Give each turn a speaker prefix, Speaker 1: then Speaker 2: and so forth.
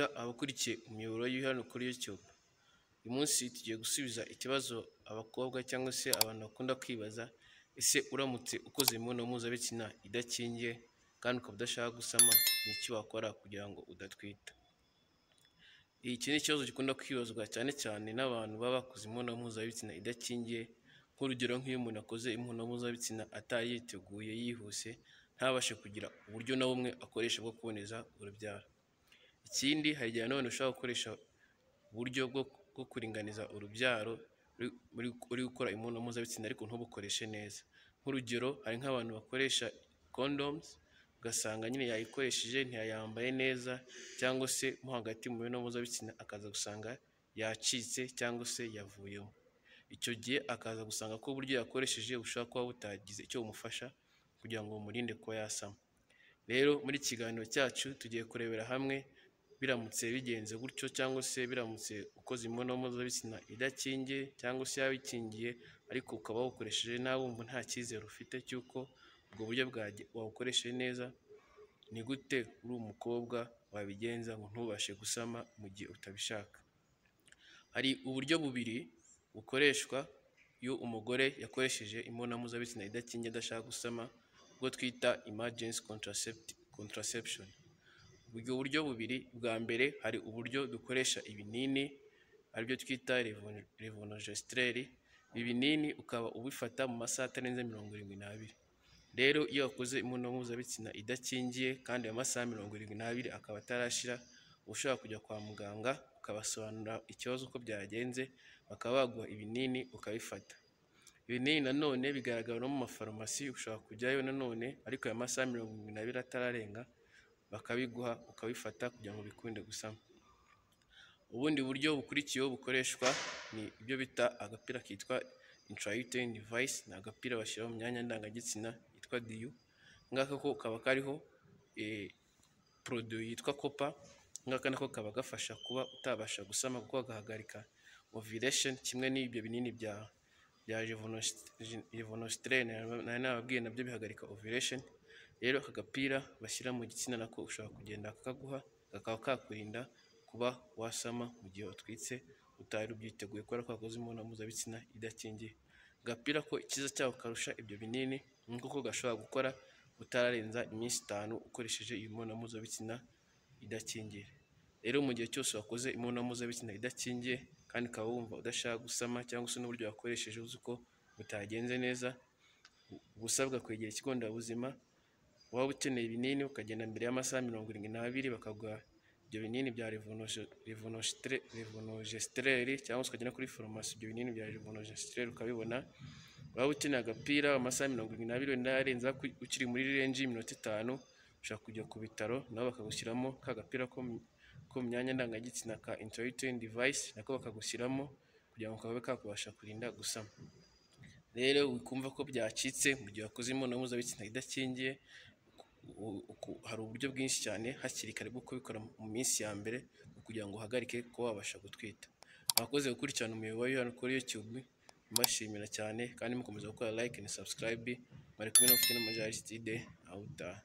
Speaker 1: neza abakurikiye umuyoboro hano kuri YouTube. Uyu munsi tugiye gusubiza ikibazo abakobwa cyangwa se abantu bakunda kwibaza, ese uramutse ukoze imibonano mpuzabitsina idakingiye kandi ukaba udashaka gusama, ni iki wakora kugira ngo udatwita? Iki ni ikibazo gikunda kwibazwa cyane cyane n'abantu baba bakoze imibonano mpuzabitsina idakingiye, nk'urugero nk'iyo umuntu akoze imibonano mpuzabitsina atari yiteguye yihuse, ntabashe kugira uburyo na bumwe akoresha bwo kuboneza urubyaro. Ikindi, hari igihe nanone ushobora gukoresha uburyo bwo kuringaniza urubyaro uri gukora imibonano mpuzabitsina ariko ntubukoreshe neza. Nk'urugero, hari nk'abantu bakoresha condoms, ugasanga nyine yayikoresheje ntiyayambaye neza, cyangwa se mo hagati mu mibonano mpuzabitsina akaza gusanga yacitse cyangwa se yavuyemo. Icyo gihe akaza gusanga ko uburyo yakoresheje bushobora kuba butagize icyo bumufasha kugira ngo bumurinde kuba yasama. Rero muri iki kiganiro cyacu tugiye kurebera hamwe, biramutse bigenze gutyo cyangwa se biramutse ukoze imibonano mpuzabitsina idakingiye cyangwa se yaba ikingiye ariko ukaba wawukoresheje nawe wumva nta cyizere ufite cy'uko ubwo buryo wawukoresheje neza, ni gute uri umukobwa wabigenza ngo ntubashe gusama mu gihe utabishaka. Hari uburyo bubiri bukoreshwa iyo umugore yakoresheje imibonano mpuzabitsina idakingiye adashaka gusama, ubwo twita emergency contraception. Ubwo buryo bubiri, bwa mbere hari uburyo dukoresha ibinini aribyo twita levonorgestrel. Ibi binini ukaba ubifata mu masaha atarenze 72. Rero iyo wakoze imibonano mpuzabitsina idakingiye kandi ayo masaha 72 akaba atarashira, ushobora kujya kwa muganga ukabasobanurira ikibazo uko byagenze, bakaba baguha ibinini ukabifata. Ibinini nanone bigaragara no mu mafarumasi, ushobora kujyayo nanone ariko aya masaha 72 atararenga bakabiguha ukabifata kugira ngo bikunde gusama. Ubundi buryo bukurikiyeho bukoreshwa ni ibyo bita agapira kitwa intrauterine device. Ni agapira bashyira mu myanya ndangagitsina yitwa DIU. Ngaka ko kaba kariho produit yitwa copper. Ngaka nako kaba gafasha kuba utabasha gusama kuko gahagarika ovulation, kimwe n'ibyo binini bya levonorgestrel nababwiye nabyo bihagarika ovulation. Rero aka gapira bashyira mu gitsina nako ushobora kugenda kakaguha, kakaba kakurinda kuba wasama mu gihe utwitse utari ubyiteguye kubera ko wakoze imibonano mpuzabitsina idakingiye. Agapira ko ikiza cyaho karusha ibyo binini ni uko gashobora gukora utararenza iminsi 5 ukoresheje iyi mibonano mpuzabitsina idakingiye. Rero mu gihe cyose wakoze imibonano mpuzabitsina idakingiye kandi ukaba wumva udashaka gusama cyangwa se n'uburyo wakoresheje uzi ko butagenze neza, ubusabwa kwegera ikigo nderabuzima. Waba ukeneye ibinini ukagenda mbere y'amasaha 72 bakaguha ibyo binini bya levonorgestrel, cyangwa ukagenda kuri farumasi ibyo binini bya levonorgestrel ukabibona. Waba ukeneye agapira amasaha 72 wenda yarenza ukiri muri range y'iminota 5, ushaka kujya ku bitaro nabo bakagushyiramo ka gapira ko mu myanya ndangagitsina ka intrauterine device, nako bakagushyiramo kugira ngo kabe kakubasha kurinda gusama. Rero wikumva ko byacitse mu gihe wakoze imibonano mpuzabitsina idakingiye, hari uburyo bwinshi cyane hakiri kare bwo kubikora mu minsi ya mbere kugira ngo uhagarike kuba wabasha gutwita. Abakoze gukurikirana umuyoboro hano kuri YouTube, mbashimira cyane kandi mukomeza gukora like and subscribe. Bari kumwe na Ufite n'Amajari Aristide, aho utaha.